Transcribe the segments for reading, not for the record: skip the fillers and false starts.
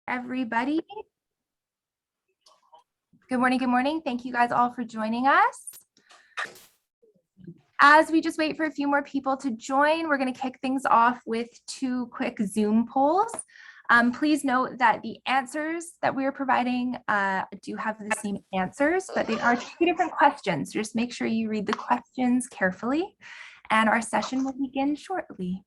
everybody. Good morning, good morning. Thank you guys all for joining us. As we just wait for a few more people to join, we're going to kick things off with 2 quick Zoom polls. Please note that the answers that we are providing do have the same answers, but they are 2 different questions. Just make sure you read the questions carefully, and our session will begin shortly.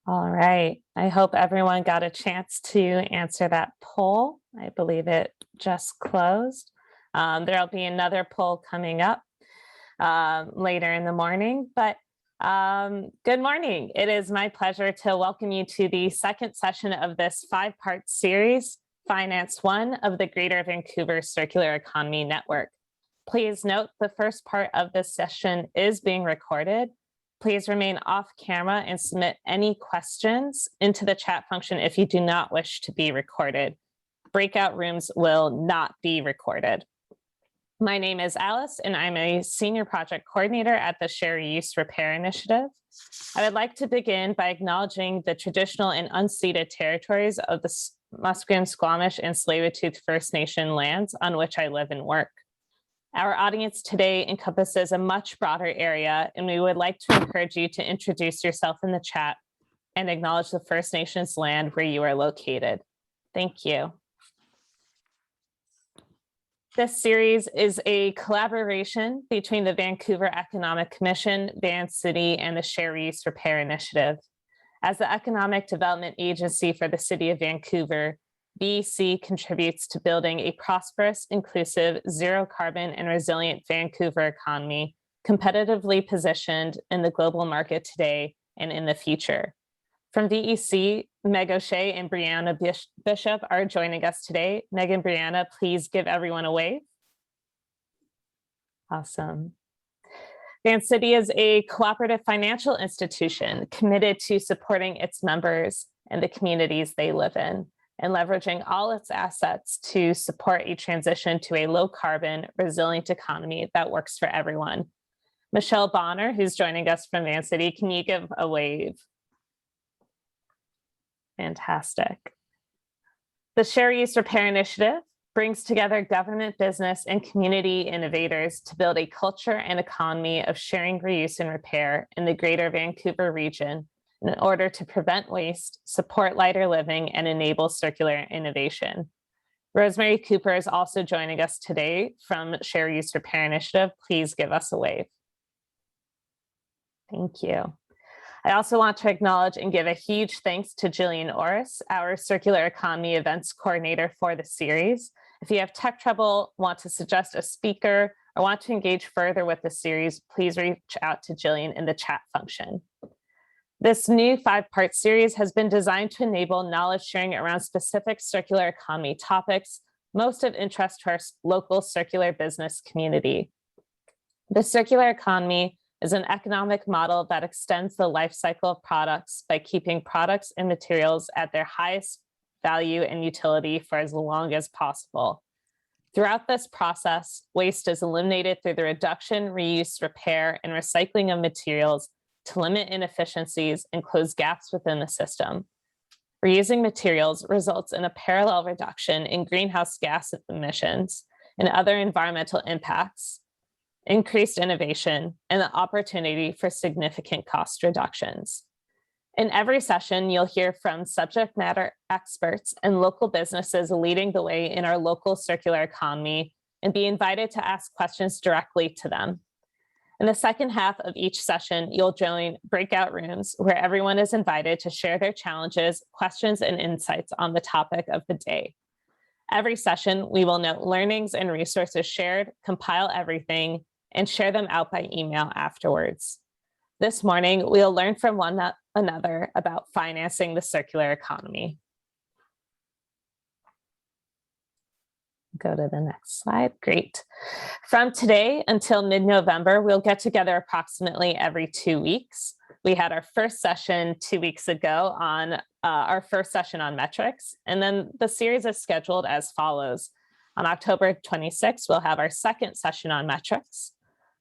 All right, I hope everyone got a chance to answer that poll. I believe it just closed. There'll be another poll coming up later in the morning, but good morning. It is my pleasure to welcome you to the second session of this 5-part series, Finance 1 of the Greater Vancouver Circular Economy Network. Please note the first part of this session is being recorded. Please remain off camera and submit any questions into the chat function if you do not wish to be recorded. Breakout rooms will not be recorded. My name is Alice, and I'm a senior project coordinator at the Share Use Repair Initiative. I would like to begin by acknowledging the traditional and unceded territories of the Musqueam, Squamish, and Tsleil-Waututh First Nation lands on which I live and work. Our audience today encompasses a much broader area, and we would like to encourage you to introduce yourself in the chat and acknowledge the First Nations land where you are located. Thank you. This series is a collaboration between the Vancouver Economic Commission, Van City, and the Share Use Repair Initiative. As the economic development agency for the City of Vancouver, VEC contributes to building a prosperous, inclusive, zero carbon and resilient Vancouver economy, competitively positioned in the global market today and in the future. From VEC, Meg O'Shea and Brianna Bishop are joining us today. Meg and Brianna, please give everyone a wave. Awesome. Van City is a cooperative financial institution committed to supporting its members and the communities they live in, and leveraging all its assets to support a transition to a low carbon, resilient economy that works for everyone. Michelle Bonner, who's joining us from Van City, can you give a wave? Fantastic. The Share Use Repair Initiative brings together government, business, and community innovators to build a culture and economy of sharing, reuse, and repair in the Greater Vancouver region in order to prevent waste, support lighter living, and enable circular innovation. Rosemary Cooper is also joining us today from Share Use Repair Initiative. Please give us a wave. Thank you. I also want to acknowledge and give a huge thanks to Jillian Orris, our Circular Economy Events Coordinator for the series. If you have tech trouble, want to suggest a speaker, or want to engage further with the series, please reach out to Jillian in the chat function. This new 5-part series has been designed to enable knowledge sharing around specific circular economy topics, most of interest to our local circular business community. The circular economy is an economic model that extends the life cycle of products by keeping products and materials at their highest value and utility for as long as possible. Throughout this process, waste is eliminated through the reduction, reuse, repair, and recycling of materials to limit inefficiencies and close gaps within the system. Reusing materials results in a parallel reduction in greenhouse gas emissions and other environmental impacts, increased innovation, and the opportunity for significant cost reductions. In every session, you'll hear from subject matter experts and local businesses leading the way in our local circular economy and be invited to ask questions directly to them. In the second half of each session, you'll join breakout rooms where everyone is invited to share their challenges, questions, and insights on the topic of the day. Every session, we will note learnings and resources shared, compile everything, and share them out by email afterwards. This morning, we'll learn from one another about financing the circular economy. Go to the next slide. Great. From today until mid-November, we'll get together approximately every 2 weeks. We had our first session 2 weeks ago on our first session on metrics, and then the series is scheduled as follows. On October 26th, we'll have our second session on metrics.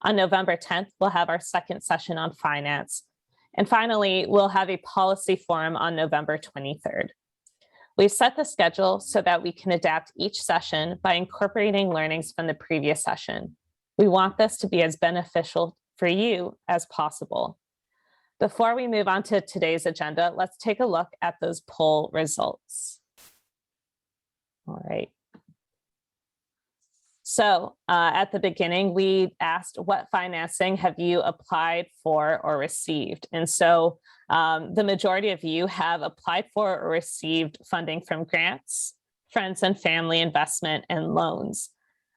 On November 10th, we'll have our second session on finance. And finally, we'll have a policy forum on November 23rd. We've set the schedule so that we can adapt each session by incorporating learnings from the previous session. We want this to be as beneficial for you as possible. Before we move on to today's agenda, let's take a look at those poll results. All right. So at the beginning, we asked, what financing have you applied for or received? And so the majority of you have applied for or received funding from grants, friends and family investment, and loans.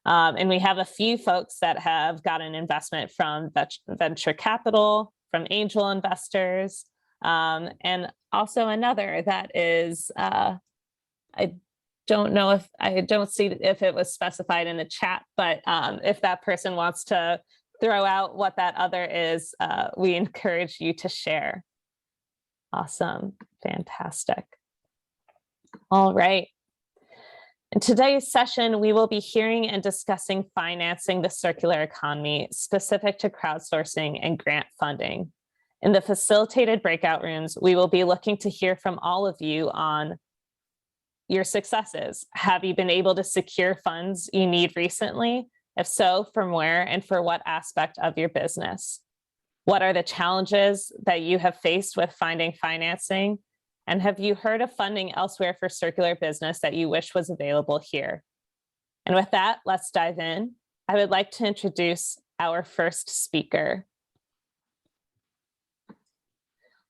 And we have a few folks that have gotten investment from venture capital, from angel investors, and also another that is, I don't see if it was specified in the chat, but if that person wants to throw out what that other is, we encourage you to share. Awesome, fantastic. All right. In today's session, we will be hearing and discussing financing the circular economy specific to crowdsourcing and grant funding. In the facilitated breakout rooms, we will be looking to hear from all of you on your successes. Have you been able to secure funds you need recently? If so, from where and for what aspect of your business? What are the challenges that you have faced with finding financing? And have you heard of funding elsewhere for circular business that you wish was available here? And with that, let's dive in. I would like to introduce our first speaker.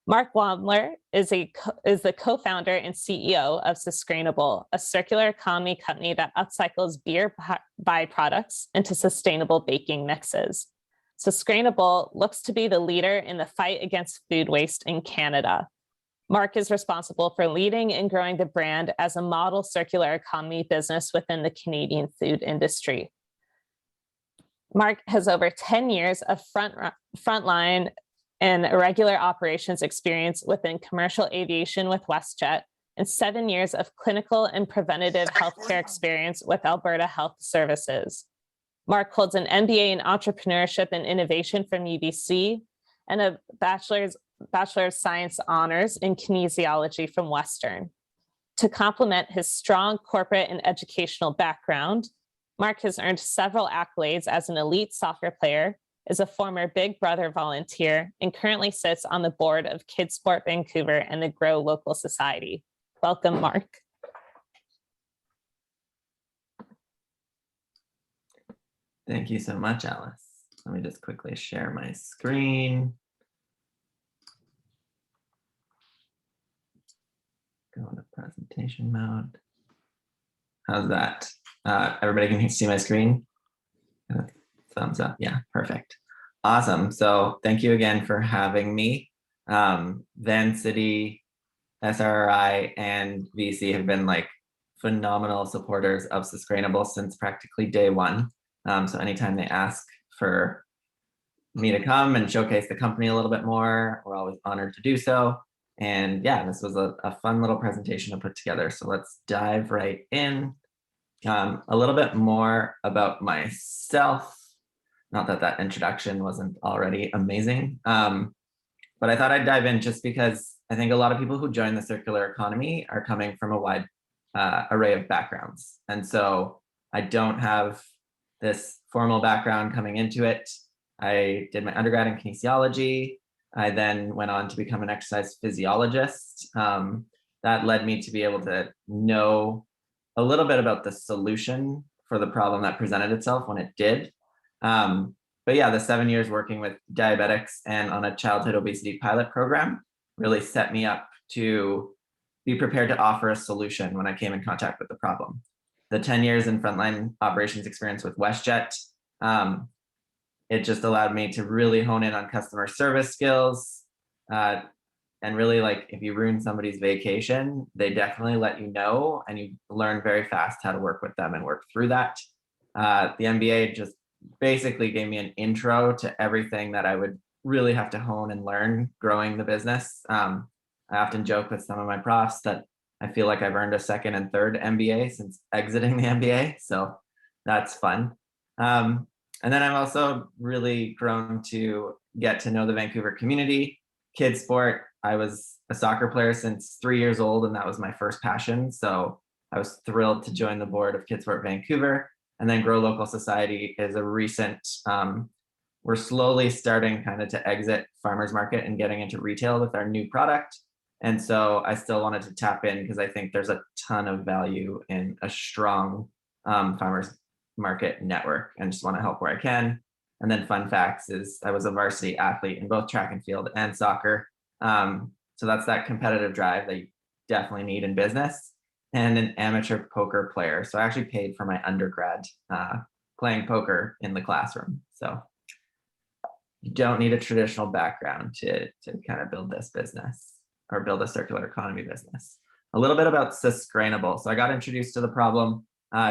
Marc Wandler is the co-founder and CEO of Susgrainable, a circular economy company that upcycles beer byproducts into sustainable baking mixes. Susgrainable looks to be the leader in the fight against food waste in Canada. Marc is responsible for leading and growing the brand as a model circular economy business within the Canadian food industry. Marc has over 10 years of frontline and irregular operations experience within commercial aviation with WestJet, and 7 years of clinical and preventative healthcare experience with Alberta Health Services. Marc holds an MBA in Entrepreneurship and Innovation from UBC and a Bachelor of Science honors in Kinesiology from Western. To complement his strong corporate and educational background, Marc has earned several accolades as an elite soccer player, is a former Big Brother volunteer, and currently sits on the board of Kids Sport Vancouver and the Grow Local Society. Welcome, Marc. Thank you so much, Alice. Let me just quickly share my screen. Go into presentation mode. How's that? Everybody can see my screen? Thumbs up. Yeah, perfect. Awesome. So thank you again for having me. Van City, SRI, and VC have been like phenomenal supporters of Susgrainable since practically day one. So anytime they ask for me to come and showcase the company a little bit more, we're always honored to do so. And yeah, this was a fun little presentation to put together. So let's dive right in. A little bit more about myself. Not that that introduction wasn't already amazing, but I thought I'd dive in just because I think a lot of people who join the circular economy are coming from a wide array of backgrounds. And so I don't have this formal background coming into it. I did my undergrad in kinesiology. I then went on to become an exercise physiologist. That led me to be able to know a little bit about the solution for the problem that presented itself when it did. But yeah, the 7 years working with diabetics and on a childhood obesity pilot program really set me up to be prepared to offer a solution when I came in contact with the problem. The 10 years in frontline operations experience with WestJet, it just allowed me to really hone in on customer service skills. And really, like, if you ruin somebody's vacation, they definitely let you know, and you learn very fast how to work with them and work through that. The MBA just basically gave me an intro to everything that I would really have to hone and learn growing the business. I often joke with some of my profs that I feel like I've earned a second and third MBA since exiting the MBA. So that's fun. And then I've also really grown to get to know the Vancouver community, kids sport. I was a soccer player since 3 years old, and that was my first passion. So I was thrilled to join the board of Kids Sport Vancouver. And then Grow Local Society is a recent, we're slowly starting kind of to exit farmers market and getting into retail with our new product. And so I still wanted to tap in because I think there's a ton of value in a strong farmers market network, and just want to help where I can. And then fun facts is I was a varsity athlete in both track and field and soccer. So that's that competitive drive that you definitely need in business, and an amateur poker player. So I actually paid for my undergrad playing poker in the classroom. So you don't need a traditional background to kind of build this business or build a circular economy business. A little bit about Susgrainable. So I got introduced to the problem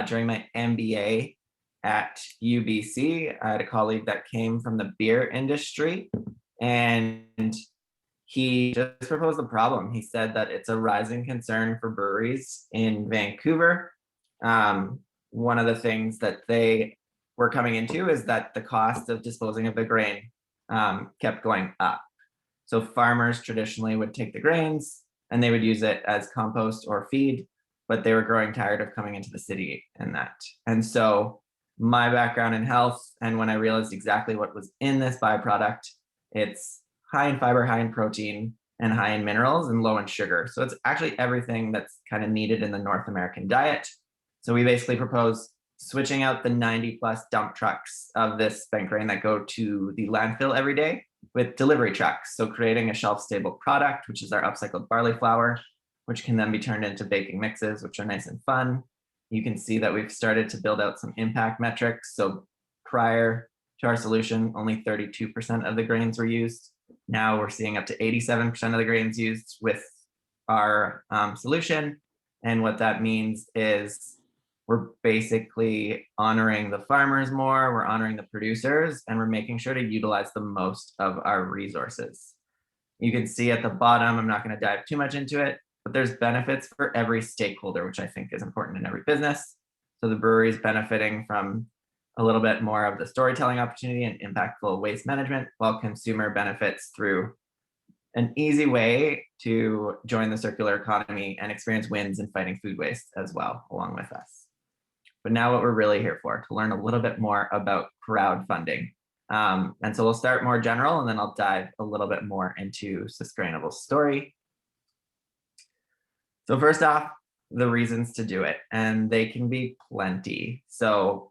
during my MBA at UBC. I had a colleague that came from the beer industry, and he just proposed the problem. He said that it's a rising concern for breweries in Vancouver. One of the things that they were coming into is that the cost of disposing of the grain kept going up. So farmers traditionally would take the grains and they would use it as compost or feed, but they were growing tired of coming into the city and that. And so my background in health, and when I realized exactly what was in this byproduct, it's high in fiber, high in protein, and high in minerals, and low in sugar. So it's actually everything that's kind of needed in the North American diet. So we basically propose switching out the 90+ dump trucks of this spent grain that go to the landfill every day with delivery trucks. So creating a shelf-stable product, which is our upcycled barley flour, which can then be turned into baking mixes, which are nice and fun. You can see that we've started to build out some impact metrics. So prior to our solution, only 32% of the grains were used. Now we're seeing up to 87% of the grains used with our solution. And what that means is we're basically honoring the farmers more, we're honoring the producers, and we're making sure to utilize the most of our resources. You can see at the bottom, I'm not going to dive too much into it, but there's benefits for every stakeholder, which I think is important in every business. So the brewery is benefiting from a little bit more of the storytelling opportunity and impactful waste management, while consumer benefits through an easy way to join the circular economy and experience wins in fighting food waste as well, along with us. But now what we're really here for, to learn a little bit more about crowdfunding. And so we'll start more general, and then I'll dive a little bit more into Susgrainable's story. So first off, the reasons to do it, and they can be plenty. So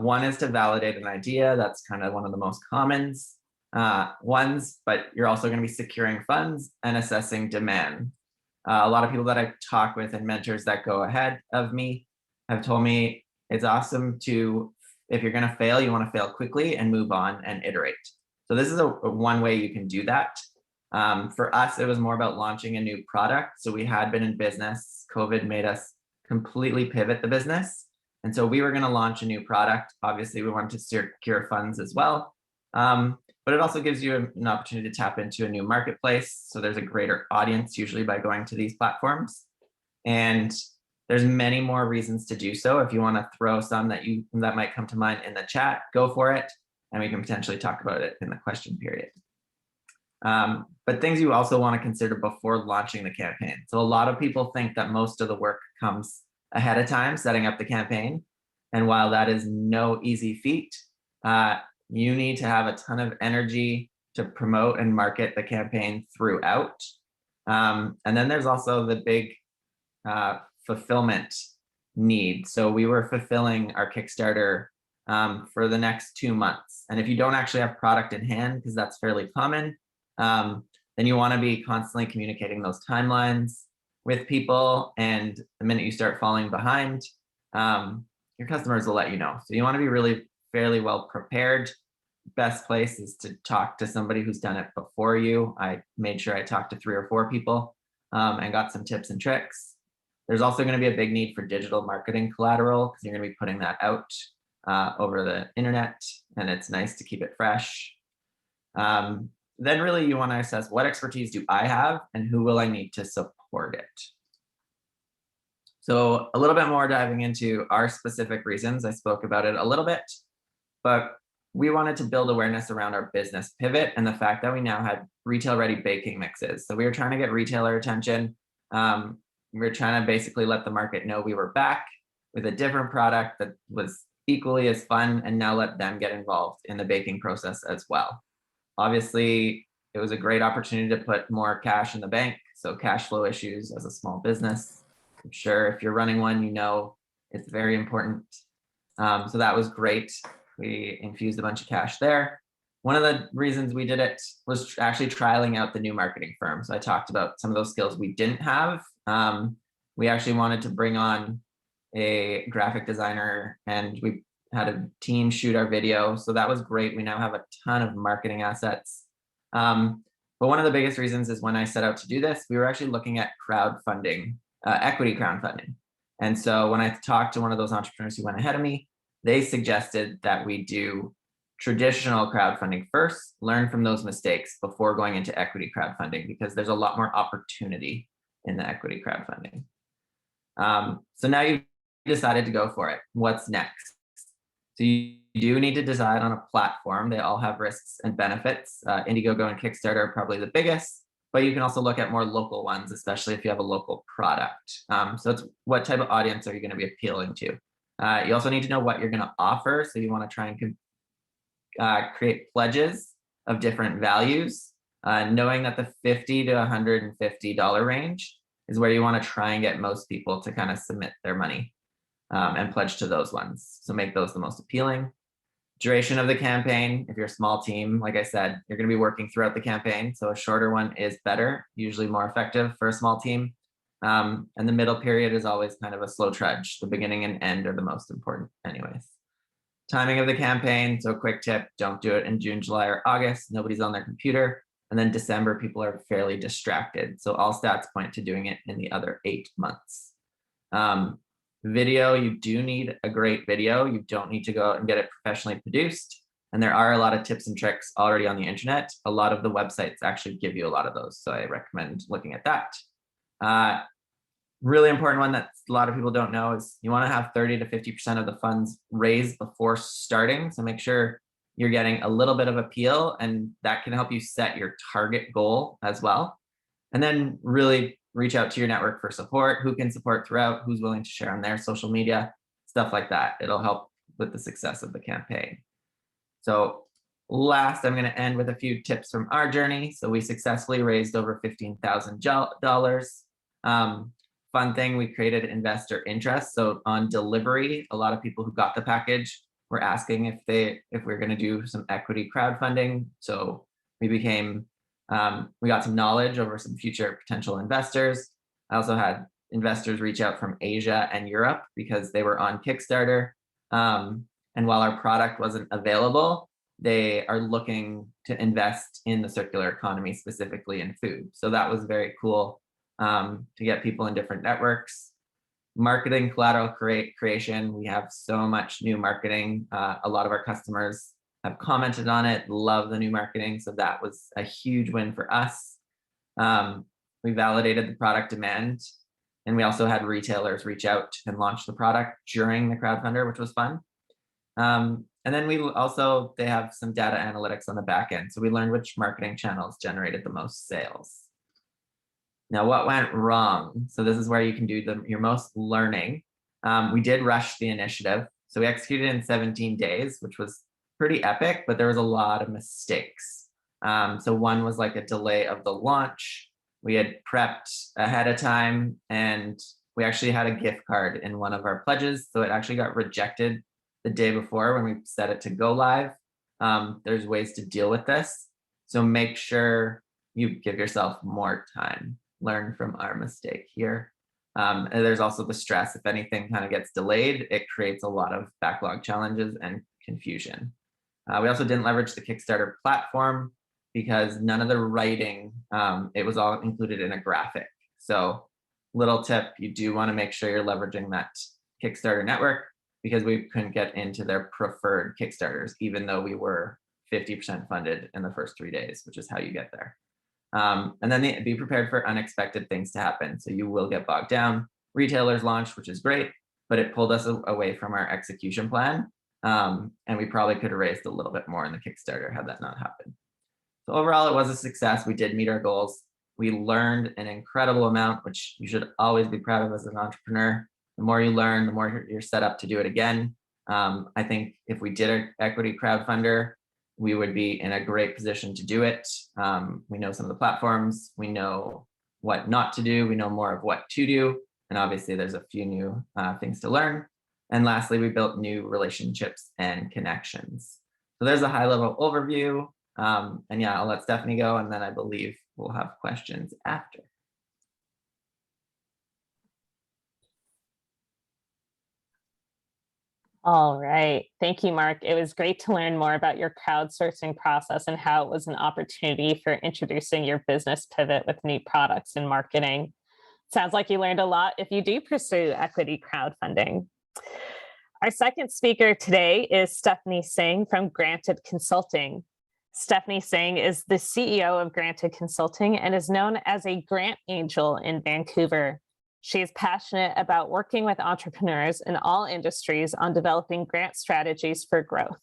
one is to validate an idea. That's kind of one of the most common ones, but you're also going to be securing funds and assessing demand. A lot of people that I talk with and mentors that go ahead of me have told me it's awesome to, if you're going to fail, you want to fail quickly and move on and iterate. So this is a one way you can do that. For us, it was more about launching a new product. So we had been in business. COVID made us completely pivot the business. And so we were going to launch a new product. Obviously, we wanted to secure funds as well. But it also gives you an opportunity to tap into a new marketplace. So there's a greater audience usually by going to these platforms. And there's many more reasons to do so. If you want to throw some that might come to mind in the chat, go for it. And we can potentially talk about it in the question period. But things you also want to consider before launching the campaign. So a lot of people think that most of the work comes ahead of time, setting up the campaign. And while that is no easy feat, you need to have a ton of energy to promote and market the campaign throughout. And then there's also the big fulfillment need. So we were fulfilling our Kickstarter for the next 2 months. And if you don't actually have product in hand, because that's fairly common, then you want to be constantly communicating those timelines with people. And the minute you start falling behind, your customers will let you know. So you want to be really fairly well prepared. Best place is to talk to somebody who's done it before you. I made sure I talked to 3 or 4 people and got some tips and tricks. There's also going to be a big need for digital marketing collateral because you're going to be putting that out over the internet, and it's nice to keep it fresh. Then really you want to assess, what expertise do I have and who will I need to support it? So a little bit more diving into our specific reasons. I spoke about it a little bit, but we wanted to build awareness around our business pivot and the fact that we now had retail ready baking mixes. So we were trying to get retailer attention. We were trying to basically let the market know we were back with a different product that was equally as fun, and now let them get involved in the baking process as well. Obviously, it was a great opportunity to put more cash in the bank. So cash flow issues as a small business, I'm sure if you're running one, you know it's very important. So that was great. We infused a bunch of cash there. One of the reasons we did it was actually trialing out the new marketing firm. So I talked about some of those skills we didn't have. We actually wanted to bring on a graphic designer, and we had a team shoot our video. So that was great. We now have a ton of marketing assets. But one of the biggest reasons is when I set out to do this, we were actually looking at crowdfunding, equity crowdfunding. And so when I talked to one of those entrepreneurs who went ahead of me, they suggested that we do traditional crowdfunding first, learn from those mistakes before going into equity crowdfunding, because there's a lot more opportunity in the equity crowdfunding. So now you've decided to go for it. What's next? So you do need to decide on a platform. They all have risks and benefits. Indiegogo and Kickstarter are probably the biggest, but you can also look at more local ones, especially if you have a local product. So it's what type of audience are you going to be appealing to? You also need to know what you're going to offer. So you want to try and create pledges of different values, knowing that the $50 to $150 range is where you want to try and get most people to kind of submit their money and pledge to those ones. So make those the most appealing. Duration of the campaign. If you're a small team, like I said, you're going to be working throughout the campaign. So a shorter one is better, usually more effective for a small team. And the middle period is always kind of a slow trudge. The beginning and end are the most important anyways. Timing of the campaign. So quick tip, don't do it in June, July, or August. Nobody's on their computer. And then December, people are fairly distracted. So all stats point to doing it in the other 8 months. Video, you do need a great video. You don't need to go out and get it professionally produced. And there are a lot of tips and tricks already on the internet. A lot of the websites actually give you a lot of those. So I recommend looking at that. Really important one that a lot of people don't know is you want to have 30 to 50% of the funds raised before starting. So make sure you're getting a little bit of appeal, and that can help you set your target goal as well. And then really reach out to your network for support, who can support throughout, who's willing to share on their social media, stuff like that. It'll help with the success of the campaign. So last, I'm going to end with a few tips from our journey. So we successfully raised over $15,000. Fun thing, we created investor interest. So on delivery, a lot of people who got the package were asking if we're going to do some equity crowdfunding. So we got some knowledge over some future potential investors. I also had investors reach out from Asia and Europe because they were on Kickstarter. And while our product wasn't available, they are looking to invest in the circular economy, specifically in food. So that was very cool to get people in different networks. Marketing collateral creation. We have so much new marketing. A lot of our customers have commented on it, love the new marketing. So that was a huge win for us. We validated the product demand, and we also had retailers reach out and launch the product during the crowdfunder, which was fun. And then they have some data analytics on the back end. So we learned which marketing channels generated the most sales. Now, what went wrong? So this is where you can do your most learning. We did rush the initiative. So we executed in 17 days, which was pretty epic, but there was a lot of mistakes. So one was like a delay of the launch. We had prepped ahead of time, and we actually had a gift card in one of our pledges. So it actually got rejected the day before when we set it to go live. There's ways to deal with this. So make sure you give yourself more time. Learn from our mistake here. And there's also the stress. If anything kind of gets delayed, it creates a lot of backlog challenges and confusion. We also didn't leverage the Kickstarter platform because none of the writing, it was all included in a graphic. So little tip, you do want to make sure you're leveraging that Kickstarter network, because we couldn't get into their preferred Kickstarters, even though we were 50% funded in the first 3 days, which is how you get there. And then be prepared for unexpected things to happen. So you will get bogged down. Retailers launched, which is great, but it pulled us away from our execution plan. And we probably could have raised a little bit more in the Kickstarter had that not happened. So overall, it was a success. We did meet our goals. We learned an incredible amount, which you should always be proud of as an entrepreneur. The more you learn, the more you're set up to do it again. I think if we did an equity crowdfunder, we would be in a great position to do it. We know some of the platforms, we know what not to do, we know more of what to do, and obviously there's a few new things to learn. And lastly, we built new relationships and connections. So there's a high level overview. And yeah, I'll let Stephanie go, and then I believe we'll have questions after. All right. Thank you, Mark. It was great to learn more about your crowdsourcing process and how it was an opportunity for introducing your business pivot with new products and marketing. Sounds like you learned a lot if you do pursue equity crowdfunding. Our second speaker today is Stephanie Singh from Granted Consulting. Stephanie Singh is the CEO of Granted Consulting and is known as a grant angel in Vancouver. She is passionate about working with entrepreneurs in all industries on developing grant strategies for growth.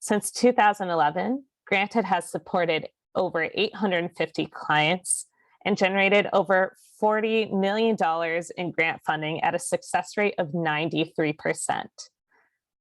Since 2011, Granted has supported over 850 clients and generated over $40 million in grant funding at a success rate of 93%.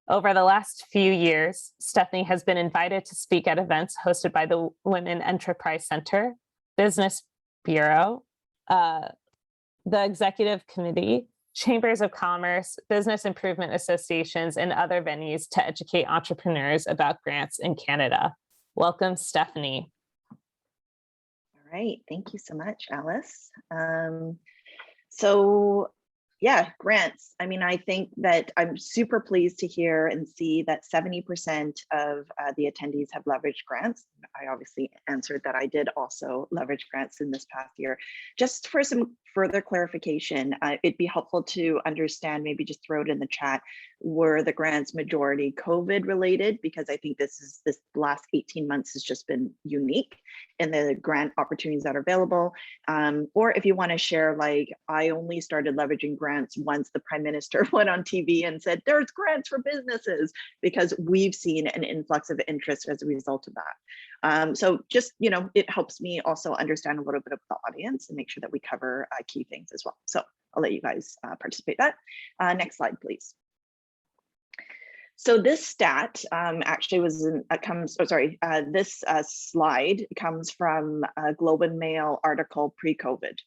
Over the last few years, Stephanie has been invited to speak at events hosted by the Women Enterprise Center, Business Bureau, the Executive Committee, Chambers of Commerce, Business Improvement Associations, and other venues to educate entrepreneurs about grants in Canada. Welcome, Stephanie. All right, thank you so much, Alice. So yeah, grants. I mean, I think that I'm super pleased to hear and see that 70% of the attendees have leveraged grants. I obviously answered that I did also leverage grants in this past year. Just for some further clarification, it'd be helpful to understand, maybe just throw it in the chat, were the grants majority COVID related? Because I think this last 18 months has just been unique in the grant opportunities that are available. Or if you want to share, like, I only started leveraging grants once the Prime Minister went on TV and said, there's grants for businesses, because we've seen an influx of interest as a result of that. So just, you know, it helps me also understand a little bit of the audience and make sure that we cover key things as well. So I'll let you guys participate in that. Next slide, please. So this stat actually was this slide comes from a Globe and Mail article pre-COVID.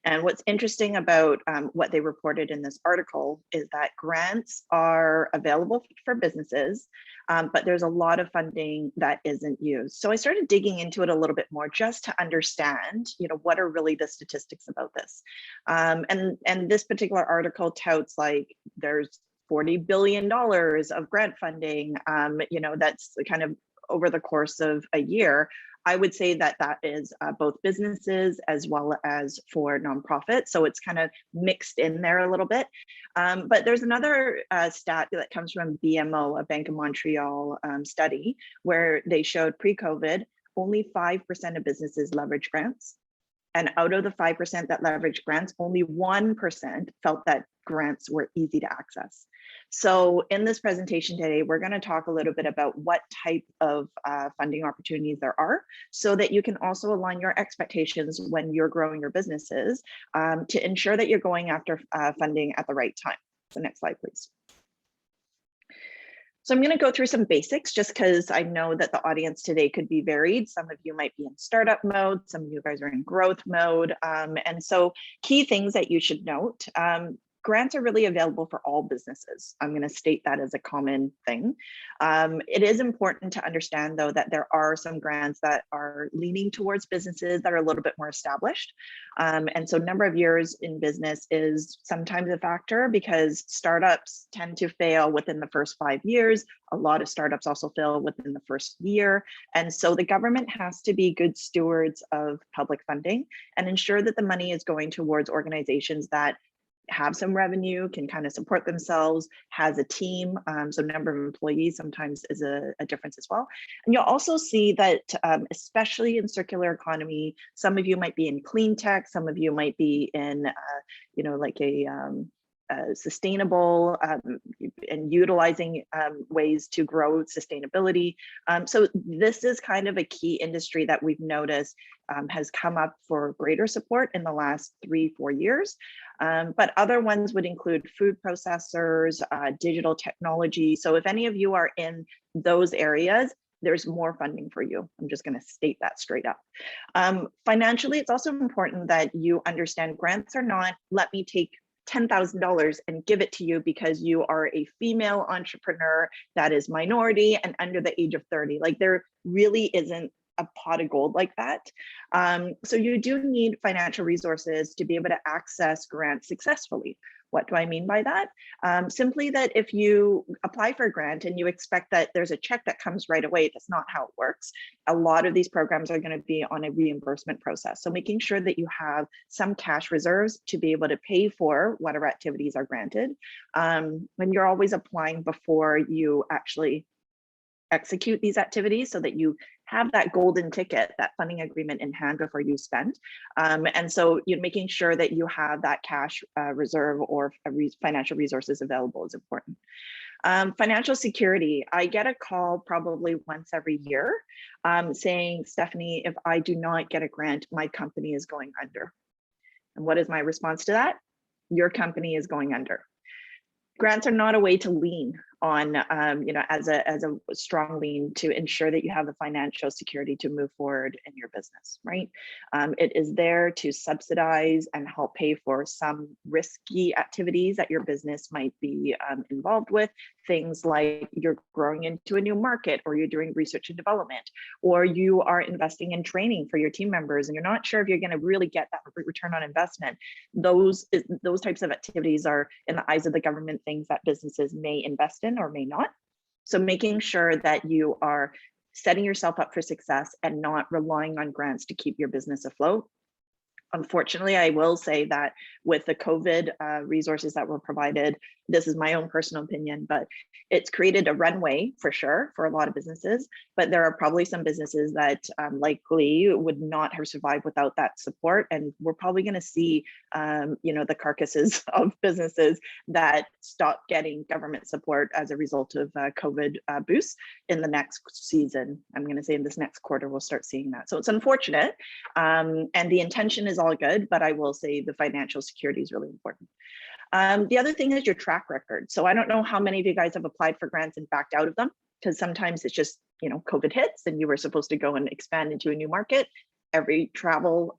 And what's interesting about what they reported in this article is that grants are available for businesses, but there's a lot of funding that isn't used. So I started digging into it a little bit more just to understand, you know, what are really the statistics about this. And this particular article touts like there's $40 billion of grant funding, you know, that's kind of over the course of a year. I would say that that is both businesses as well as for nonprofits. So it's kind of mixed in there a little bit. But there's another stat that comes from BMO, a Bank of Montreal study, where they showed pre-COVID, only 5% of businesses leverage grants. And out of the 5% that leverage grants, only 1% felt that grants were easy to access. So in this presentation today, we're going to talk a little bit about what type of funding opportunities there are, so that you can also align your expectations when you're growing your businesses to ensure that you're going after funding at the right time. So next slide, please. So I'm going to go through some basics just because I know that the audience today could be varied. Some of you might be in startup mode, some of you guys are in growth mode. And so key things that you should note. grants are really available for all businesses. I'm going to state that as a common thing. It is important to understand, though, that there are some grants that are leaning towards businesses that are a little bit more established. And so number of years in business is sometimes a factor because startups tend to fail within the first 5 years. A lot of startups also fail within the first year. And so the government has to be good stewards of public funding and ensure that the money is going towards organizations that have some revenue, can kind of support themselves, has a team. So number of employees sometimes is a difference as well. And you'll also see that, especially in circular economy, some of you might be in clean tech, some of you might be in, like a sustainable and utilizing ways to grow sustainability. So this is kind of a key industry that we've noticed has come up for greater support in the last 3-4 years. But other ones would include food processors, digital technology. So if any of you are in those areas, there's more funding for you. I'm just going to state that straight up. Financially, it's also important that you understand grants are not, let me take $10,000 and give it to you because you are a female entrepreneur that is minority and under the age of 30. Like there really isn't a pot of gold like that. So you do need financial resources to be able to access grants successfully. What do I mean by that? Simply that if you apply for a grant and you expect that there's a check that comes right away, that's not how it works. A lot of these programs are going to be on a reimbursement process. So making sure that you have some cash reserves to be able to pay for whatever activities are granted. When you're always applying before you actually execute these activities so that you have that golden ticket, that funding agreement in hand before you spend. And so you're making sure that you have that cash reserve or financial resources available is important. Financial security, I get a call probably once every year saying, Stephanie, if I do not get a grant, my company is going under. And what is my response to that? Your company is going under. Grants are not a way to lean on, as a strong lean to ensure that you have the financial security to move forward in your business, right? It is there to subsidize and help pay for some risky activities that your business might be involved with. Things like you're growing into a new market, or you're doing research and development, or you are investing in training for your team members, and you're not sure if you're going to really get that return on investment. Those types of activities are, in the eyes of the government, things that businesses may invest in or may not. So making sure that you are setting yourself up for success and not relying on grants to keep your business afloat. Unfortunately, I will say that with the COVID resources that were provided, this is my own personal opinion, but it's created a runway for sure for a lot of businesses, but there are probably some businesses that likely would not have survived without that support. And we're probably going to see, the carcasses of businesses that stop getting government support as a result of COVID boosts in the next season. I'm going to say in this next quarter, we'll start seeing that. So it's unfortunate. And the intention is all good, but I will say the financial security is really important. The other thing is your track record. So I don't know how many of you guys have applied for grants and backed out of them, because sometimes it's just, COVID hits and you were supposed to go and expand into a new market. Every travel,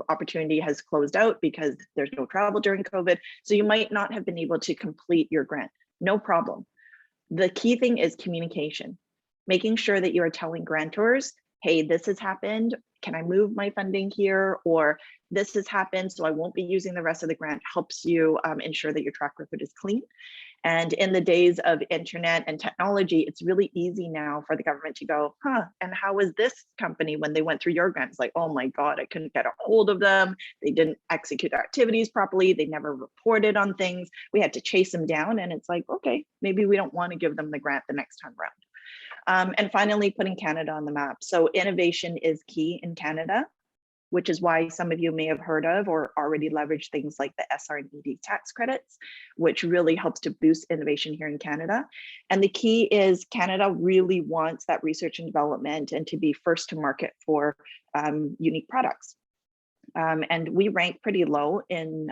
opportunity has closed out because there's no travel during COVID. So you might not have been able to complete your grant. No problem. The key thing is communication, making sure that you are telling grantors, hey, this has happened. Can I move my funding here? Or this has happened, so I won't be using the rest of the grant, helps you ensure that your track record is clean. And in the days of internet and technology, it's really easy now for the government to go, and how was this company when they went through your grant? It's like, oh my God, I couldn't get a hold of them. They didn't execute their activities properly. They never reported on things. We had to chase them down. And it's like, okay, maybe we don't want to give them the grant the next time around. And finally, putting Canada on the map. So innovation is key in Canada, which is why some of you may have heard of or already leveraged things like the SR and ED tax credits, which really helps to boost innovation here in Canada. And the key is Canada really wants that research and development and to be first to market for unique products. And we rank pretty low in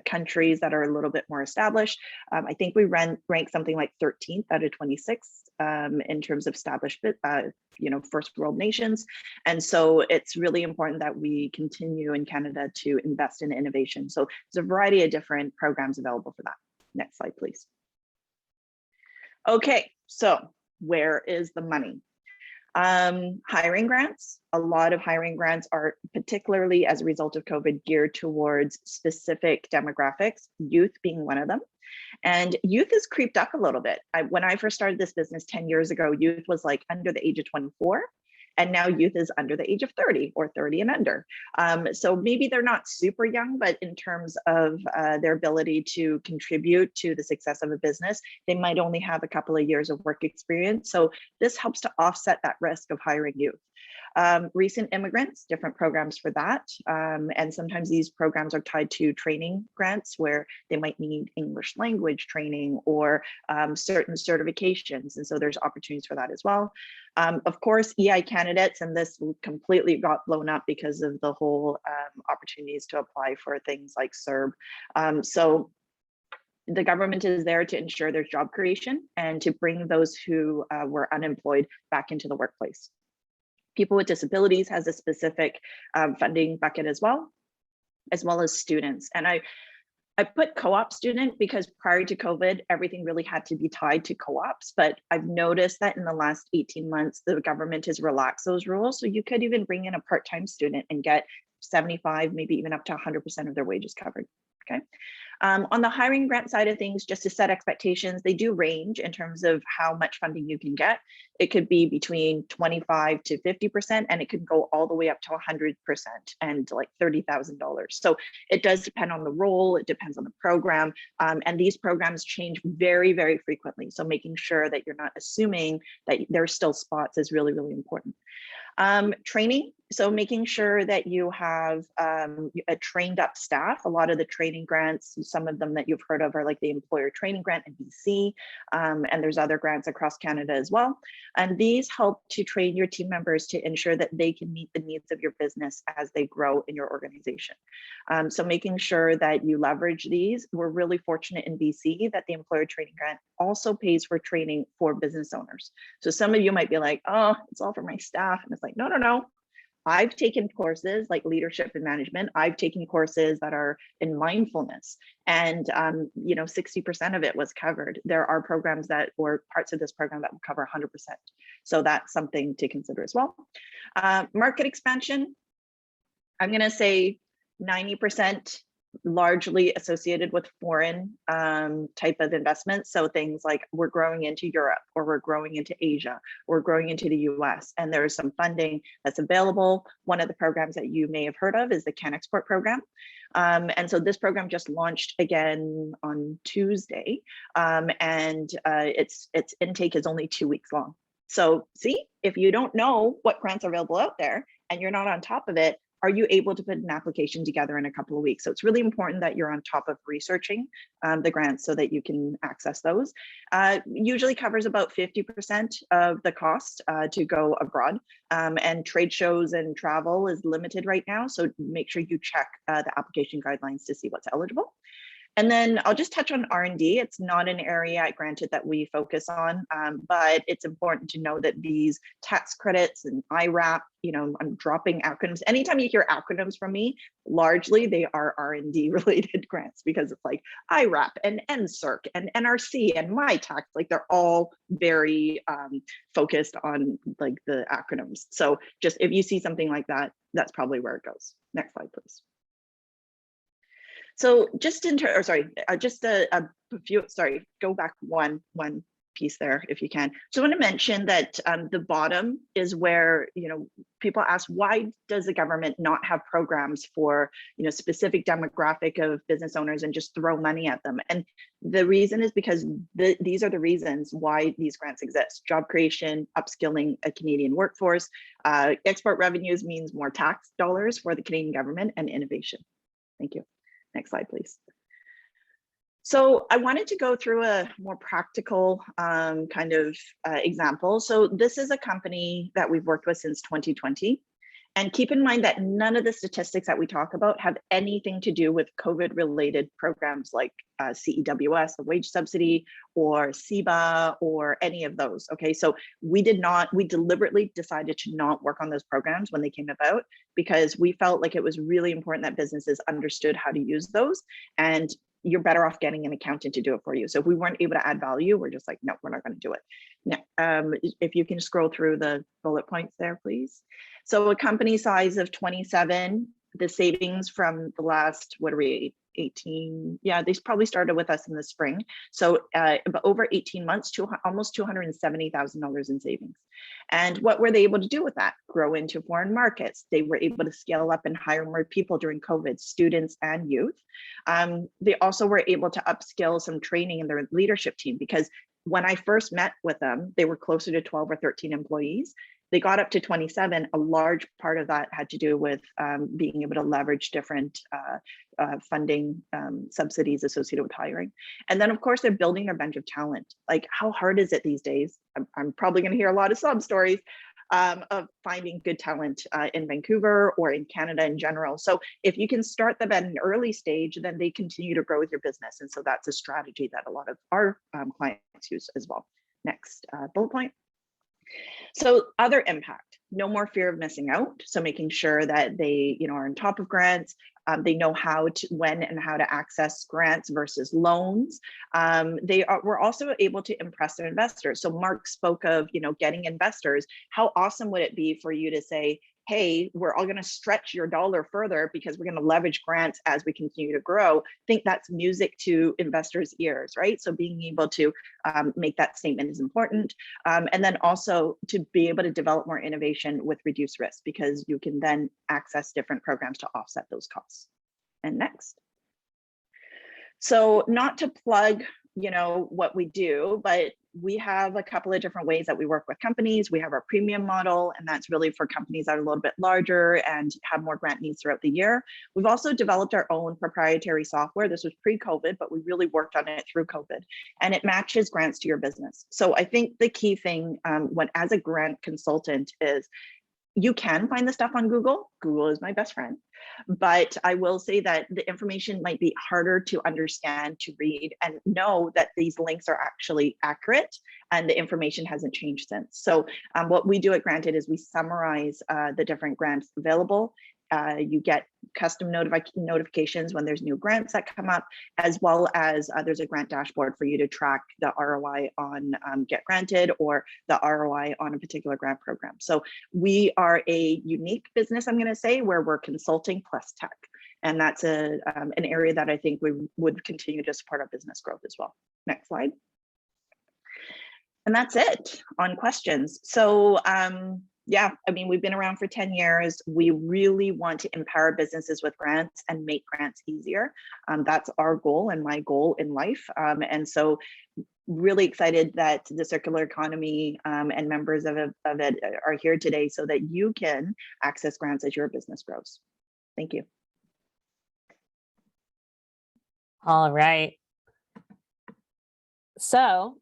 countries that are a little bit more established. I think we rank something like 13th out of 26 in terms of established, first world nations. And so it's really important that we continue in Canada to invest in innovation. So there's a variety of different programs available for that. Next slide, please. Okay, so where is the money? Hiring grants. A lot of hiring grants are, particularly as a result of COVID, geared towards specific demographics, youth being one of them. And youth has creeped up a little bit. When I first started this business 10 years ago, youth was like under the age of 24. And now youth is under the age of 30 or 30 and under. So maybe they're not super young, but in terms of their ability to contribute to the success of a business, they might only have a couple of years of work experience. So this helps to offset that risk of hiring youth. Recent immigrants, different programs for that. And sometimes these programs are tied to training grants where they might need English language training or certain certifications. And so there's opportunities for that as well. Of course, EI candidates, and this completely got blown up because of the whole opportunities to apply for things like CERB. So the government is there to ensure there's job creation and to bring those who were unemployed back into the workplace. People with disabilities has a specific funding bucket as well as students. And I put co-op student because prior to COVID, everything really had to be tied to co-ops. But I've noticed that in the last 18 months, the government has relaxed those rules. So you could even bring in a part-time student and get 75, maybe even up to 100% of their wages covered. Okay. On the hiring grant side of things, just to set expectations, they do range in terms of how much funding you can get. It could be between 25 to 50%, and it could go all the way up to 100% and like $30,000. So it does depend on the role, it depends on the program, and these programs change very, very frequently. So making sure that you're not assuming that there's still spots is really, really important. Training. So making sure that you have a trained up staff. A lot of the training grants, some of them that you've heard of are like the employer training grant in BC, and there's other grants across Canada as well. And these help to train your team members to ensure that they can meet the needs of your business as they grow in your organization. So making sure that you leverage these. We're really fortunate in BC that the employer training grant also pays for training for business owners. So some of you might be like, oh, it's all for my staff. And it's like, no, no, no. I've taken courses like leadership and management. I've taken courses that are in mindfulness, and 60% of it was covered. There are programs that, or parts of this program that will cover 100%. So that's something to consider as well. Market expansion, I'm going to say 90% largely associated with foreign type of investments. So things like we're growing into Europe, or we're growing into Asia, or we're growing into the US, and there's some funding that's available. One of the programs that you may have heard of is the Can Export program. And so this program just launched again on Tuesday, and its intake is only 2 weeks long. So see, if you don't know what grants are available out there and you're not on top of it, are you able to put an application together in a couple of weeks? So it's really important that you're on top of researching the grants so that you can access those. Usually covers about 50% of the cost to go abroad, and trade shows and travel is limited right now. So make sure you check the application guidelines to see what's eligible. And then I'll just touch on R&D. It's not an area, granted, that we focus on, but it's important to know that these tax credits and IRAP, I'm dropping acronyms. Anytime you hear acronyms from me, largely they are R&D related grants, because it's like IRAP and NSERC and NRC and MyTax, like they're all very focused on like the acronyms. So just if you see something like that, that's probably where it goes. Next slide, please. So just go back one piece there if you can. So I want to mention that the bottom is where, people ask, why does the government not have programs for, specific demographic of business owners and just throw money at them? And the reason is because these are the reasons why these grants exist: job creation, upskilling a Canadian workforce, export revenues means more tax dollars for the Canadian government, and innovation. Thank you. Next slide, please. So I wanted to go through a more practical example. So this is a company that we've worked with since 2020. And keep in mind that none of the statistics that we talk about have anything to do with COVID-related programs like CEWS, the wage subsidy, or CEBA, or any of those. Okay, so we deliberately decided to not work on those programs when they came about, because we felt like it was really important that businesses understood how to use those, and you're better off getting an accountant to do it for you. So if we weren't able to add value, we're just like, no, we're not going to do it. Now, if you can scroll through the bullet points there, please. So a company size of 27, the savings from the last, what are we, 18? Yeah, they probably started with us in the spring. So over 18 months, almost $270,000 in savings. And what were they able to do with that? Grow into foreign markets. They were able to scale up and hire more people during COVID, students and youth. They also were able to upskill some training in their leadership team, because when I first met with them, they were closer to 12 or 13 employees. They got up to 27. A large part of that had to do with being able to leverage different funding subsidies associated with hiring. And then of course, they're building their bench of talent. Like, how hard is it these days? I'm probably gonna hear a lot of sob stories of finding good talent in Vancouver or in Canada in general. So if you can start them at an early stage, then they continue to grow with your business. And so that's a strategy that a lot of our clients use as well. Next bullet point. So other impact, no more fear of missing out. So making sure that they, are on top of grants. They know when and how to access grants versus loans. We're also able to impress their investors. So Marc spoke of, getting investors. How awesome would it be for you to say, hey, we're all going to stretch your dollar further because we're going to leverage grants as we continue to grow. I think that's music to investors' ears, right? So being able to make that statement is important. And then also to be able to develop more innovation with reduced risk, because you can then access different programs to offset those costs. And next. So not to plug, what we do, but we have a couple of different ways that we work with companies. We have our premium model, and that's really for companies that are a little bit larger and have more grant needs throughout the year. We've also developed our own proprietary software. This was pre-COVID, but we really worked on it through COVID, and it matches grants to your business. So I think the key thing as a grant consultant is, you can find the stuff on Google. Google is my best friend. But I will say that the information might be harder to understand, to read, and know that these links are actually accurate and the information hasn't changed since. So what we do at Granted is we summarize the different grants available. You get custom notifications when there's new grants that come up, as well as there's a grant dashboard for you to track the ROI on Get Granted or the ROI on a particular grant program. So we are a unique business, I'm going to say, where we're consulting plus tech. And that's an area that I think we would continue to support our business growth as well. Next slide. And that's it on questions. So yeah, we've been around for 10 years. We really want to empower businesses with grants and make grants easier. That's our goal and my goal in life. And so really excited that the circular economy and members of it are here today so that you can access grants as your business grows. Thank you. All right. So,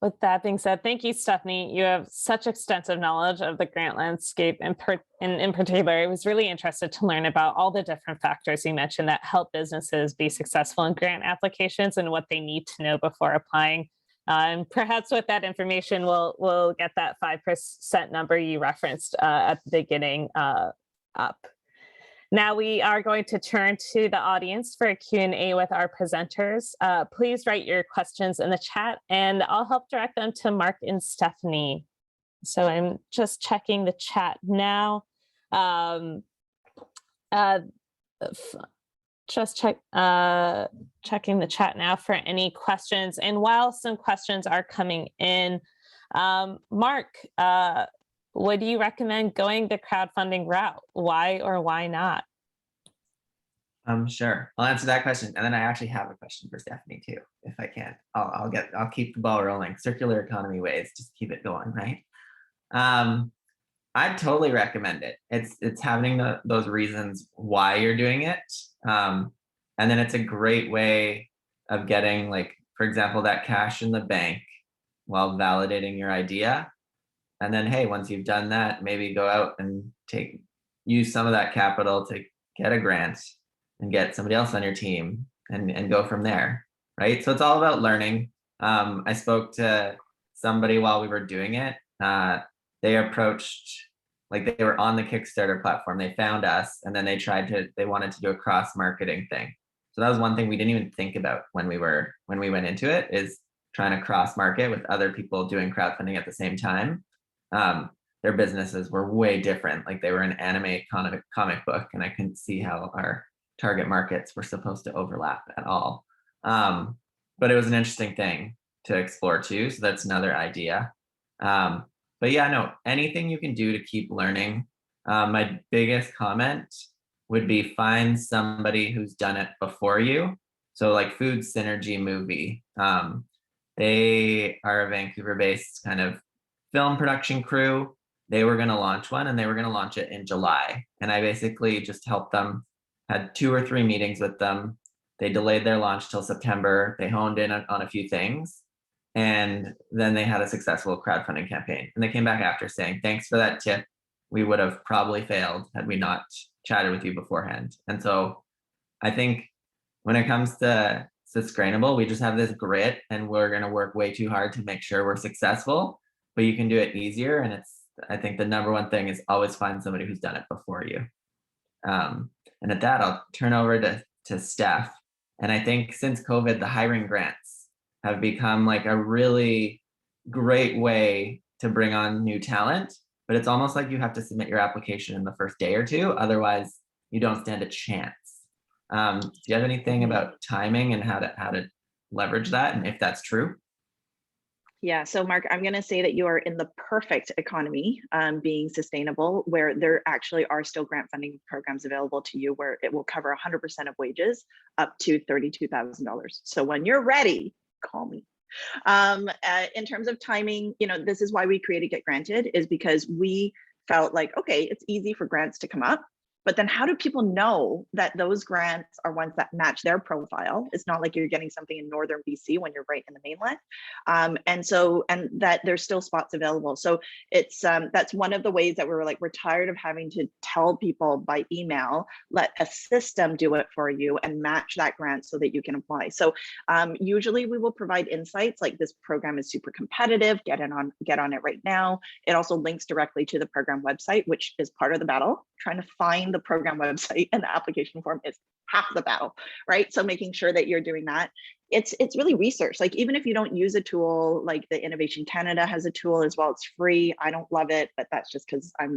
with that being said, thank you, Stephanie. You have such extensive knowledge of the grant landscape, and in particular, I was really interested to learn about all the different factors you mentioned that help businesses be successful in grant applications and what they need to know before applying. And perhaps with that information, we'll get that 5% number you referenced at the beginning up. Now we are going to turn to the audience for a Q&A with our presenters. Please write your questions in the chat and I'll help direct them to Marc and Stephanie. So I'm just checking the chat now. Checking the chat now for any questions. And while some questions are coming in, Marc, would you recommend going the crowdfunding route? Why or why not? Sure. I'll answer that question, and then I actually have a question for Stephanie too, if I can. I'll keep the ball rolling. Circular economy ways, just keep it going, right? I'd totally recommend it. It's having those reasons why you're doing it, and then it's a great way of getting, like, for example, that cash in the bank while validating your idea. And then, hey, once you've done that, maybe go out and use some of that capital to get a grant and get somebody else on your team and go from there, right? So it's all about learning. I spoke to somebody while we were doing it. They approached, like they were on the Kickstarter platform. They found us, and then they wanted to do a cross marketing thing. So that was one thing we didn't even think about when we went into it, is trying to cross market with other people doing crowdfunding at the same time. Their businesses were way different. Like they were an anime comic book, and I couldn't see how our target markets were supposed to overlap at all. But it was an interesting thing to explore too. So that's another idea. But yeah, no, anything you can do to keep learning. My biggest comment would be find somebody who's done it before you. So like Food Synergy Movie. They are a Vancouver-based kind of film production crew. They were going to launch one, and they were going to launch it in July. And I basically just helped them, had 2 or 3 meetings with them. They delayed their launch till September. They honed in on a few things. And then they had a successful crowdfunding campaign. And they came back after saying, thanks for that tip. We would have probably failed had we not chatted with you beforehand. And so I think when it comes to Susgrainable, we just have this grit, and we're going to work way too hard to make sure we're successful, but you can do it easier. And I think the number one thing is always find somebody who's done it before you. And at that, I'll turn over to Steph. And I think since COVID, the hiring grants have become like a really great way to bring on new talent, but it's almost like you have to submit your application in the first day or two. Otherwise, you don't stand a chance. Do you have anything about timing and how to leverage that, and if that's true? Yeah, so Mark, I'm going to say that you are in the perfect economy, being sustainable, where there actually are still grant funding programs available to you where it will cover 100% of wages up to $32,000. So when you're ready, call me. In terms of timing, this is why we created Get Granted, is because we felt like, okay, it's easy for grants to come up. But then how do people know that those grants are ones that match their profile? It's not like you're getting something in northern BC when you're right in the mainland. And that there's still spots available. So it's that's one of the ways that we're tired of having to tell people by email, let a system do it for you and match that grant so that you can apply. So usually we will provide insights like this program is super competitive, get on it right now. It also links directly to the program website, which is part of the battle. Trying to find the program website and the application form is half the battle, right? So making sure that you're doing that. It's really research. Like even if you don't use a tool, like the Innovation Canada has a tool as well. It's free. I don't love it, but that's just because I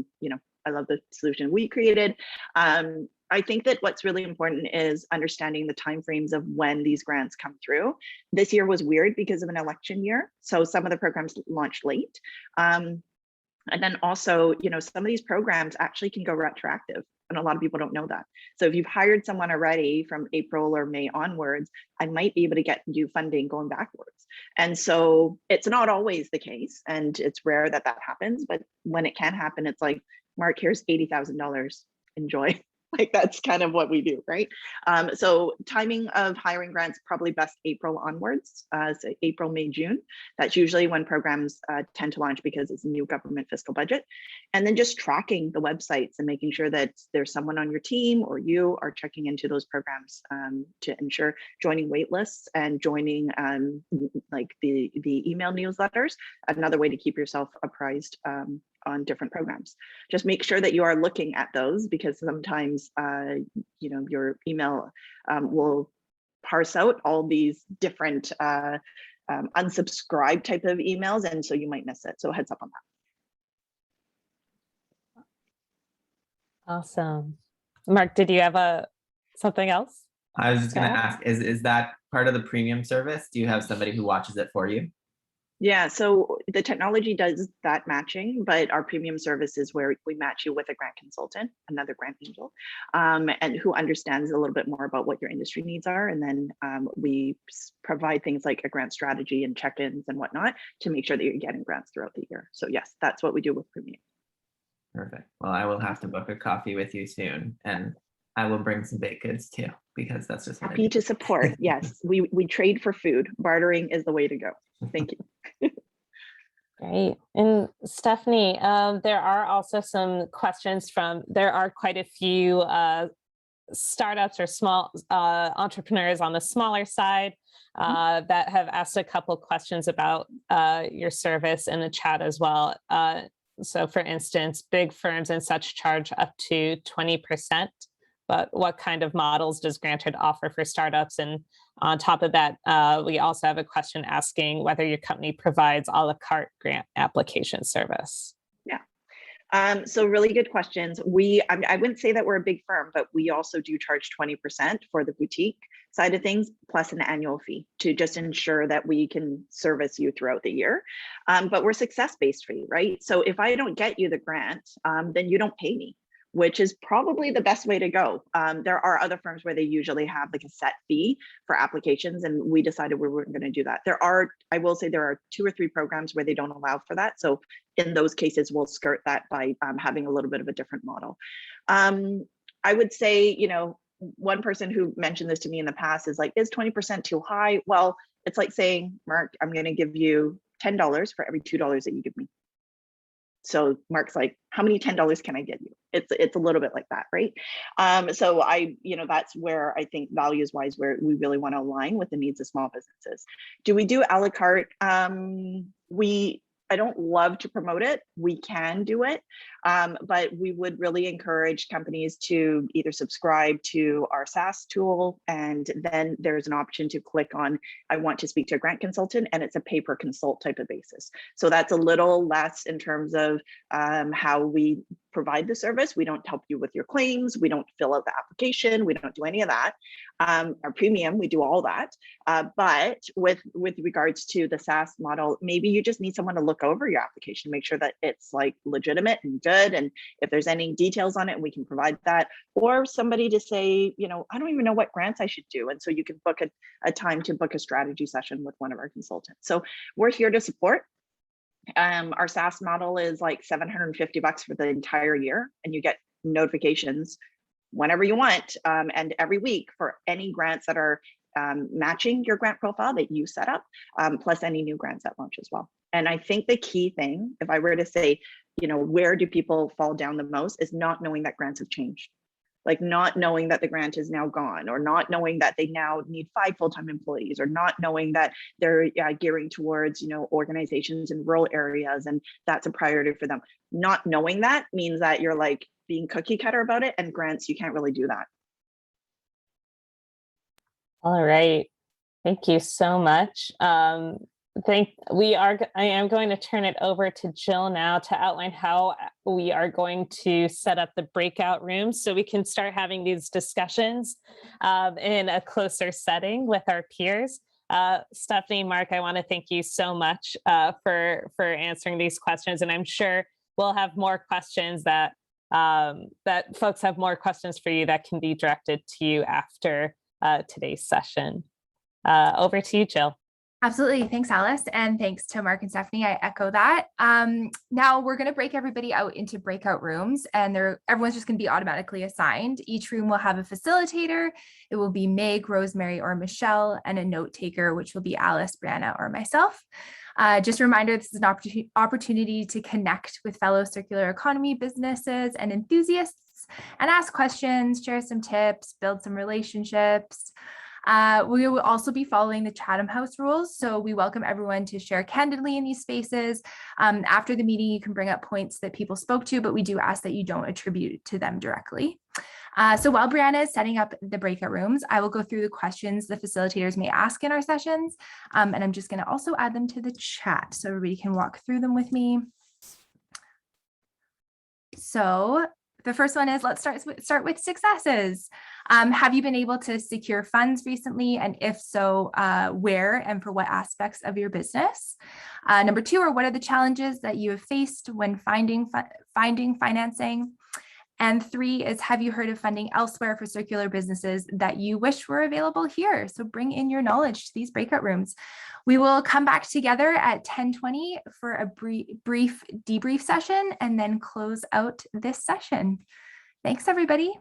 love the solution we created. I think that what's really important is understanding the timeframes of when these grants come through. This year was weird because of an election year. So some of the programs launched late. And then also, some of these programs actually can go retroactive, and a lot of people don't know that. So if you've hired someone already from April or May onwards, I might be able to get you funding going backwards. And so it's not always the case, and it's rare that happens, but when it can happen, it's like, Mark, here's $80,000, enjoy. Like that's kind of what we do, right? So timing of hiring grants, probably best April onwards, so April, May, June. That's usually when programs tend to launch because it's a new government fiscal budget. And then just tracking the websites and making sure that there's someone on your team or you are checking into those programs to ensure joining wait lists and joining like the email newsletters, another way to keep yourself apprised on different programs. Just make sure that you are looking at those, because sometimes your email will parse out all these different unsubscribe type of emails, and so you might miss it. So heads up on that. Awesome. Mark, did you have something else? I was just going to ask, is that part of the premium service? Do you have somebody who watches it for you? Yeah, so the technology does that matching, but our premium service is where we match you with a grant consultant, another grant angel, and who understands a little bit more about what your industry needs are. And then we provide things like a grant strategy and check-ins and whatnot to make sure that you're getting grants throughout the year. So yes, that's what we do with premium. Perfect. Well, I will have to book a coffee with you soon, and I will bring some baked goods too, because that's just happy to support. Yes, we trade for food. Bartering is the way to go. Thank you. Great. And Stephanie, there are also some questions there are quite a few startups or small entrepreneurs on the smaller side that have asked a couple questions about your service in the chat as well. So for instance, big firms and such charge up to 20%, but what kind of models does Granted offer for startups? And on top of that, we also have a question asking whether your company provides a la carte grant application service. So really good questions. I wouldn't say that we're a big firm, but we also do charge 20% for the boutique side of things, plus an annual fee to just ensure that we can service you throughout the year. But we're success-based fee, right? So if I don't get you the grant, then you don't pay me, which is probably the best way to go. There are other firms where they usually have like a set fee for applications, and we decided we weren't going to do that. I will say there are 2 or 3 programs where they don't allow for that. So in those cases, we'll skirt that by having a little bit of a different model. I would say, one person who mentioned this to me in the past is like, is 20% too high? Well, it's like saying, Mark, I'm going to give you $10 for every $2 that you give me. So Mark's like, how many $10 can I give you? It's a little bit like that, right? So that's where I think values wise, where we really want to align with the needs of small businesses. Do we do a la carte? I don't love to promote it. We can do it, but we would really encourage companies to either subscribe to our SaaS tool, and then there's an option to click on, I want to speak to a grant consultant, and it's a pay per consult type of basis. So that's a little less in terms of how we provide the service. We don't help you with your claims. We don't fill out the application. We don't do any of that. Our premium, we do all that. But with regards to the SaaS model, maybe you just need someone to look over your application, make sure that it's like legitimate and good. And if there's any details on it, we can provide that. Or somebody to say, I don't even know what grants I should do. And so you can book a time to book a strategy session with one of our consultants. So we're here to support. Our SaaS model is like $750 for the entire year, and you get notifications whenever you want, and every week for any grants that are matching your grant profile that you set up, plus any new grants that launch as well. And I think the key thing, if I were to say, where do people fall down the most, is not knowing that grants have changed. Like not knowing that the grant is now gone, or not knowing that they now need 5 full-time employees, or not knowing that they're gearing towards, organizations in rural areas, and that's a priority for them. Not knowing that means that you're like being cookie cutter about it, and grants, you can't really do that. All right. Thank you so much. I am going to turn it over to Jill now to outline how we are going to set up the breakout rooms so we can start having these discussions in a closer setting with our peers. Stephanie, Mark, I want to thank you so much for answering these questions, and I'm sure we'll have more questions that folks have more questions for you that can be directed to you after today's session. Over to you, Jill. Absolutely. Thanks, Alice. And thanks to Mark and Stephanie. I echo that. Now we're going to break everybody out into breakout rooms, and everyone's just going to be automatically assigned. Each room will have a facilitator. It will be Meg, Rosemary, or Michelle, and a note taker, which will be Alice, Brianna, or myself. Just a reminder, this is an opportunity to connect with fellow circular economy businesses and enthusiasts and ask questions, share some tips, build some relationships. We will also be following the Chatham House rules, so we welcome everyone to share candidly in these spaces. After the meeting, you can bring up points that people spoke to, but we do ask that you don't attribute to them directly. So while Brianna is setting up the breakout rooms, I will go through the questions the facilitators may ask in our sessions, and I'm just going to also add them to the chat so everybody can walk through them with me. So the first one is, let's start with successes. Have you been able to secure funds recently? And if so, where and for what aspects of your business? Number 2, what are the challenges that you have faced when finding financing? And 3 is, have you heard of funding elsewhere for circular businesses that you wish were available here? So bring in your knowledge to these breakout rooms. We will come back together at 10:20 for a brief debrief session and then close out this session. Thanks, everybody.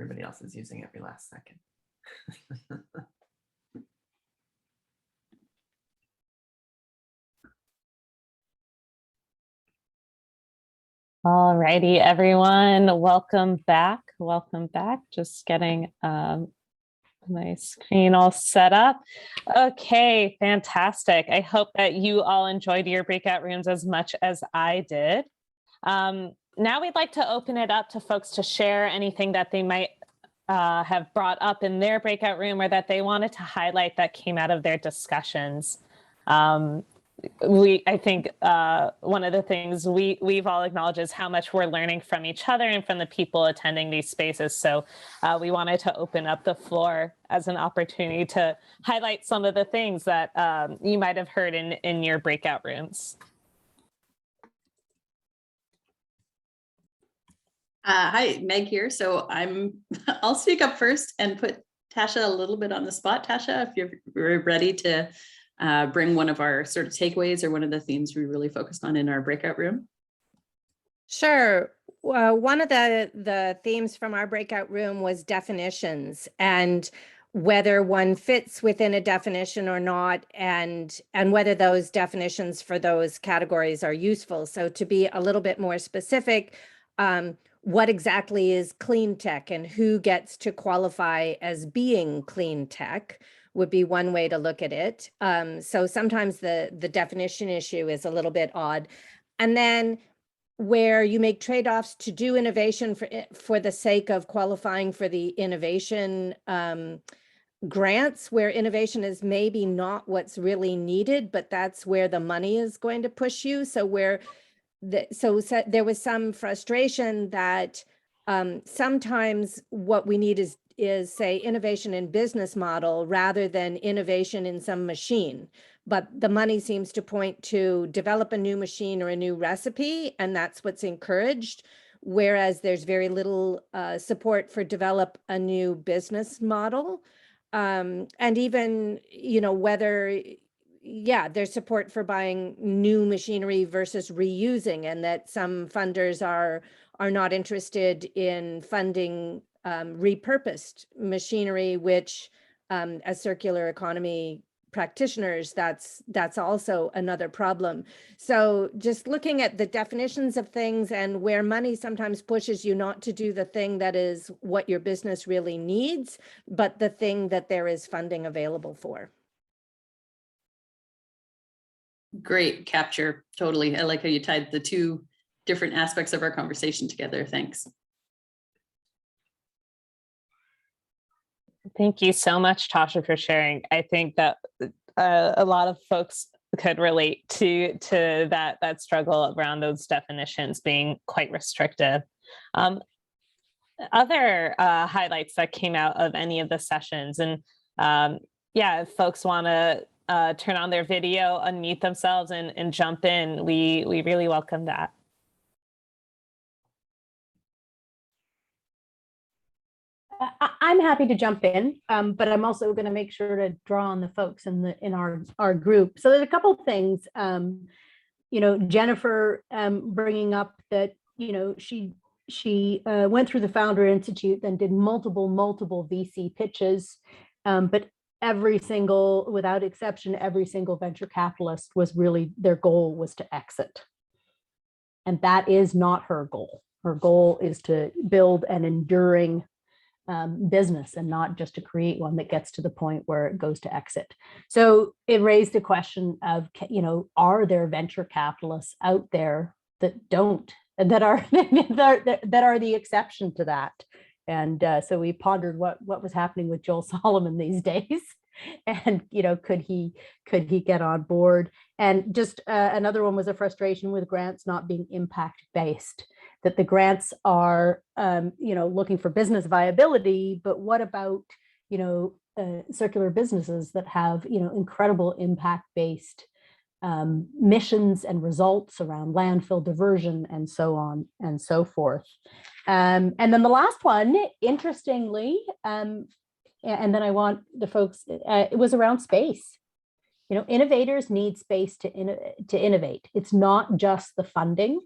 everybody else is using every last second. All righty, everyone, welcome back. Welcome back. Just getting my screen all set up. Okay, fantastic. I hope that you all enjoyed your breakout rooms as much as I did. Now we'd like to open it up to folks to share anything that they might have brought up in their breakout room or that they wanted to highlight that came out of their discussions. I think one of the things we've all acknowledged is how much we're learning from each other and from the people attending these spaces. So we wanted to open up the floor as an opportunity to highlight some of the things that you might have heard in your breakout rooms. Hi, Meg here. So I'll speak up first and put Tasha a little bit on the spot. Tasha, if you're ready to bring one of our sort of takeaways or one of the themes we really focused on in our breakout room. Sure. One of the themes from our breakout room was definitions and whether one fits within a definition or not, and whether those definitions for those categories are useful. So to be a little bit more specific, what exactly is clean tech and who gets to qualify as being clean tech would be one way to look at it. So sometimes the definition issue is a little bit odd. And then where you make trade-offs to do innovation for the sake of qualifying for the innovation grants, where innovation is maybe not what's really needed, but that's where the money is going to push you. So there was some frustration that sometimes what we need is say innovation in business model rather than innovation in some machine. But the money seems to point to develop a new machine or a new recipe, and that's what's encouraged. Whereas there's very little support for develop a new business model. And even, whether there's support for buying new machinery versus reusing, and that some funders are not interested in funding repurposed machinery, which as circular economy practitioners, that's also another problem. So just looking at the definitions of things and where money sometimes pushes you not to do the thing that is what your business really needs, but the thing that there is funding available for. Great capture, totally. I like how you tied the two different aspects of our conversation together. Thanks. Thank you so much, Tasha, for sharing. I think that a lot of folks could relate to that struggle around those definitions being quite restrictive. Other highlights that came out of any of the sessions, and if folks want to turn on their video, unmute themselves and jump in, we really welcome that. I'm happy to jump in, but I'm also going to make sure to draw on the folks in our group. So there's a couple of things, Jennifer bringing up that, she went through the Founder Institute, then did multiple VC pitches, but every single, without exception, every single venture capitalist was really, their goal was to exit. And that is not her goal. Her goal is to build an enduring business and not just to create one that gets to the point where it goes to exit. So it raised the question of, are there venture capitalists out there that are the exception to that? And so we pondered what was happening with Joel Solomon these days, and could he get on board? And just another one was a frustration with grants not being impact based. That the grants are looking for business viability, but what about circular businesses that have incredible impact based missions and results around landfill diversion and so on and so forth. And then the last one, interestingly, and then I want the folks, it was around space. Innovators need space to innovate. It's not just the funding.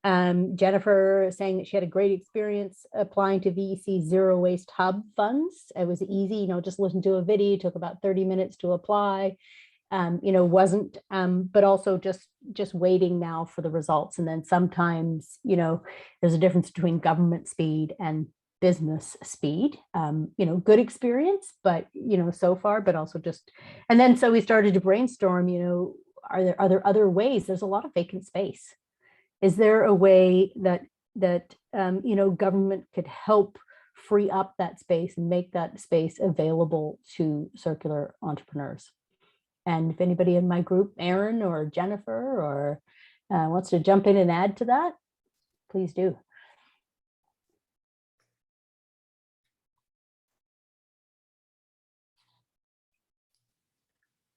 Jennifer saying that she had a great experience applying to VEC Zero Waste Hub funds. It was easy, just listen to a video, took about 30 minutes to apply. Wasn't, but also just waiting now for the results. And then sometimes, there's a difference between government speed and business speed. Good experience, but, so far, but also just, and then so we started to brainstorm, are there other ways? There's a lot of vacant space. Is there a way that government could help free up that space and make that space available to circular entrepreneurs? And if anybody in my group, Aaron or Jennifer, or wants to jump in and add to that, please do.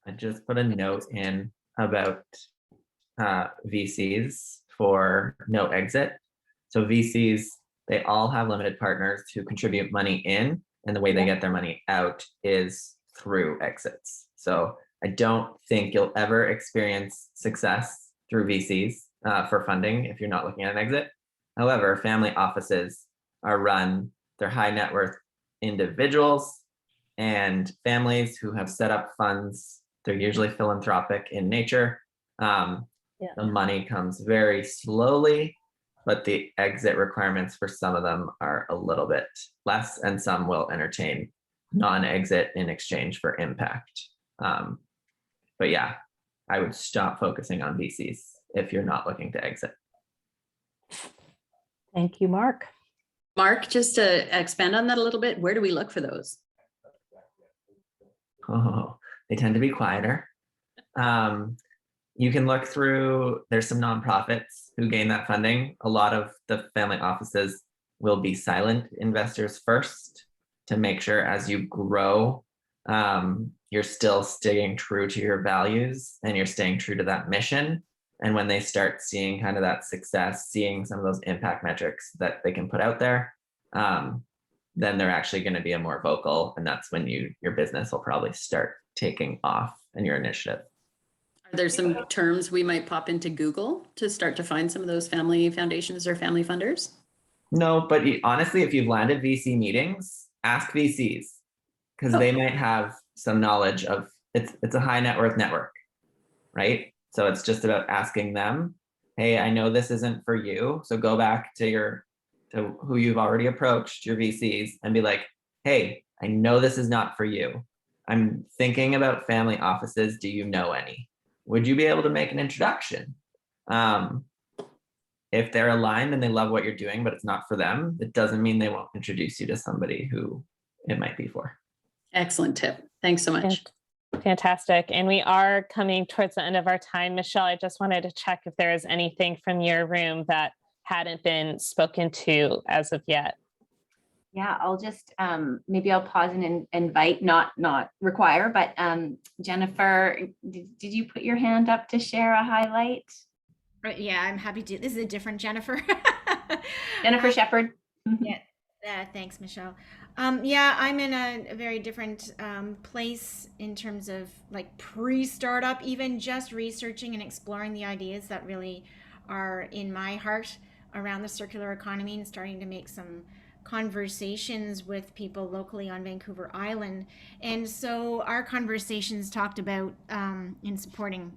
I just put a note in about VCs for no exit. So VCs, they all have limited partners who contribute money in, and the way they get their money out is through exits. So I don't think you'll ever experience success through VCs for funding if you're not looking at an exit. However, family offices are run, they're high net worth individuals and families who have set up funds. They're usually philanthropic in nature. The money comes very slowly, but the exit requirements for some of them are a little bit less, and some will entertain non-exit in exchange for impact. But yeah, I would stop focusing on VCs if you're not looking to exit. Thank you, Mark. Mark, just to expand on that a little bit, where do we look for those? Oh, they tend to be quieter. You can look through, there's some nonprofits who gain that funding. A lot of the family offices will be silent investors first to make sure as you grow, you're still staying true to your values and you're staying true to that mission. And when they start seeing kind of that success, seeing some of those impact metrics that they can put out there, then they're actually going to be a more vocal, and that's when your business will probably start taking off in your initiative. Are there some terms we might pop into Google to start to find some of those family foundations or family funders? No, but honestly, if you've landed VC meetings, ask VCs, because they might have some knowledge of it's a high net worth network, right? So it's just about asking them, hey, I know this isn't for you. So go back to who you've already approached, your VCs, and be like, hey, I know this is not for you. I'm thinking about family offices. Do you know any? Would you be able to make an introduction? If they're aligned and they love what you're doing, but it's not for them, it doesn't mean they won't introduce you to somebody who it might be for. Excellent tip. Thanks so much. Fantastic. And we are coming towards the end of our time. Michelle, I just wanted to check if there is anything from your room that hadn't been spoken to as of yet. Yeah, I'll just, maybe I'll pause and invite, not require, but Jennifer, did you put your hand up to share a highlight? Yeah, I'm happy to. This is a different Jennifer. Jennifer Shepherd. Yeah, thanks, Michelle. Yeah, I'm in a very different place in terms of like pre-startup, even just researching and exploring the ideas that really are in my heart around the circular economy, and starting to make some conversations with people locally on Vancouver Island. And so our conversations talked about in supporting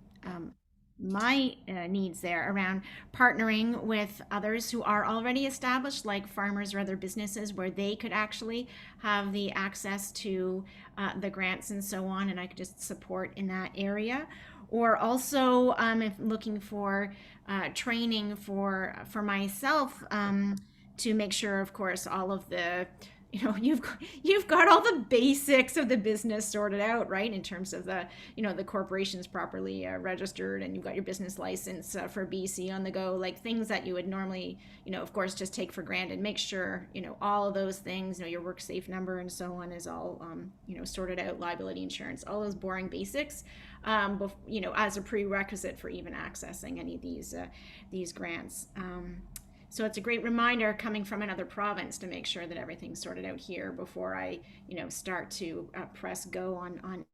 my needs there around partnering with others who are already established, like farmers or other businesses, where they could actually have the access to the grants and so on, and I could just support in that area. Or also if looking for training for myself to make sure, of course, all of the, you've got all the basics of the business sorted out, right? In terms of the, the corporation's properly registered, and you've got your business license for BC on the go, like things that you would normally, of course, just take for granted. Make sure, all of those things, your work safe number and so on is all, sorted out, liability insurance, all those boring basics, as a prerequisite for even accessing any of these grants. So it's a great reminder coming from another province to make sure that everything's sorted out here before I, start to press go on.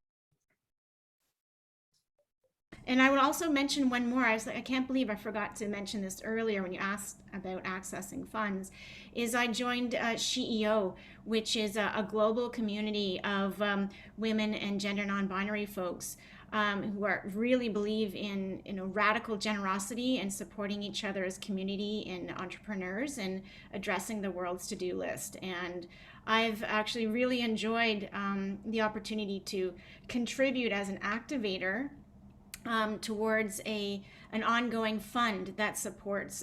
And I would also mention one more. I was like, I can't believe I forgot to mention this earlier when you asked about accessing funds, is I joined SheEO, which is a global community of women and gender non-binary folks who really believe in radical generosity and supporting each other as community and entrepreneurs and addressing the world's to-do list. And I've actually really enjoyed the opportunity to contribute as an activator towards an ongoing fund that supports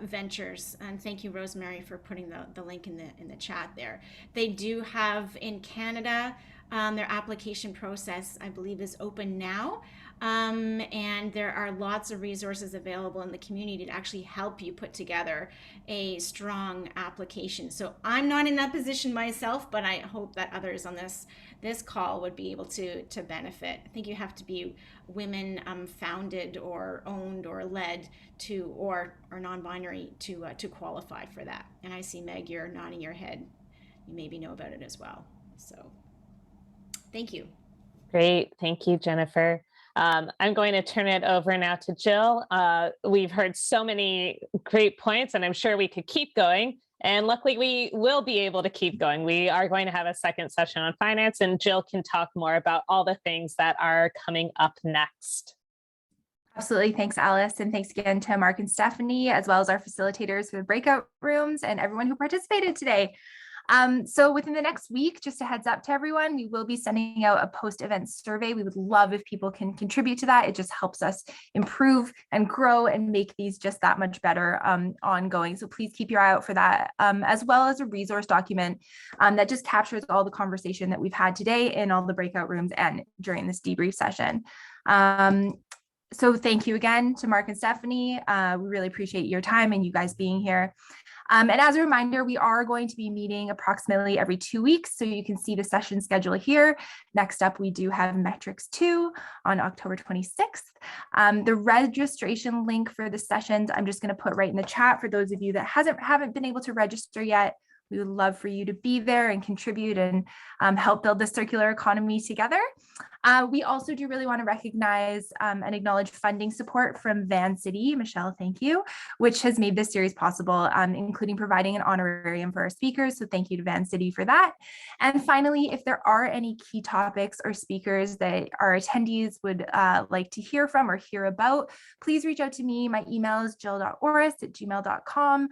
ventures. And thank you, Rosemary, for putting the link in the chat there. They do have in Canada, their application process, I believe, is open now. And there are lots of resources available in the community to actually help you put together a strong application. So I'm not in that position myself, but I hope that others on this call would be able to benefit. I think you have to be women founded or owned or led to, or non-binary to qualify for that. And I see Meg, you're nodding your head. You maybe know about it as well. So thank you. Great. Thank you, Jennifer. I'm going to turn it over now to Jill. We've heard so many great points, and I'm sure we could keep going. And luckily, we will be able to keep going. We are going to have a second session on finance, and Jill can talk more about all the things that are coming up next. Absolutely. Thanks, Alice. And thanks again to Mark and Stephanie, as well as our facilitators for the breakout rooms and everyone who participated today. So within the next week, just a heads up to everyone, we will be sending out a post-event survey. We would love if people can contribute to that. It just helps us improve and grow and make these just that much better ongoing. So please keep your eye out for that, as well as a resource document that just captures all the conversation that we've had today in all the breakout rooms and during this debrief session. So thank you again to Mark and Stephanie. We really appreciate your time and you guys being here. And as a reminder, we are going to be meeting approximately every 2 weeks, so you can see the session schedule here. Next up, we do have Metrics 2 on October 26th. The registration link for the sessions, I'm just going to put right in the chat for those of you that haven't been able to register yet. We would love for you to be there and contribute and help build the circular economy together. We also do really want to recognize and acknowledge funding support from Van City. Michelle, thank you, which has made this series possible, including providing an honorarium for our speakers. So thank you to Van City for that. And finally, if there are any key topics or speakers that our attendees would like to hear from or hear about, please reach out to me. My email is jill.orris@gmail.com.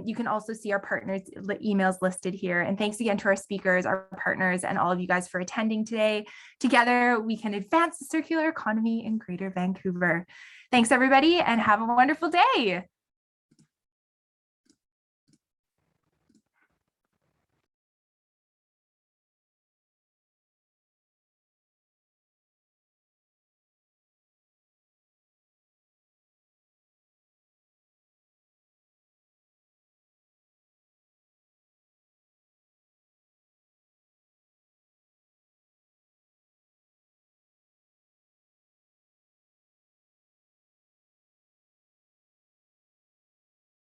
You can also see our partners' emails listed here. And thanks again to our speakers, our partners, and all of you guys for attending today. Together, we can advance the circular economy in Greater Vancouver. Thanks, everybody, and have a wonderful day.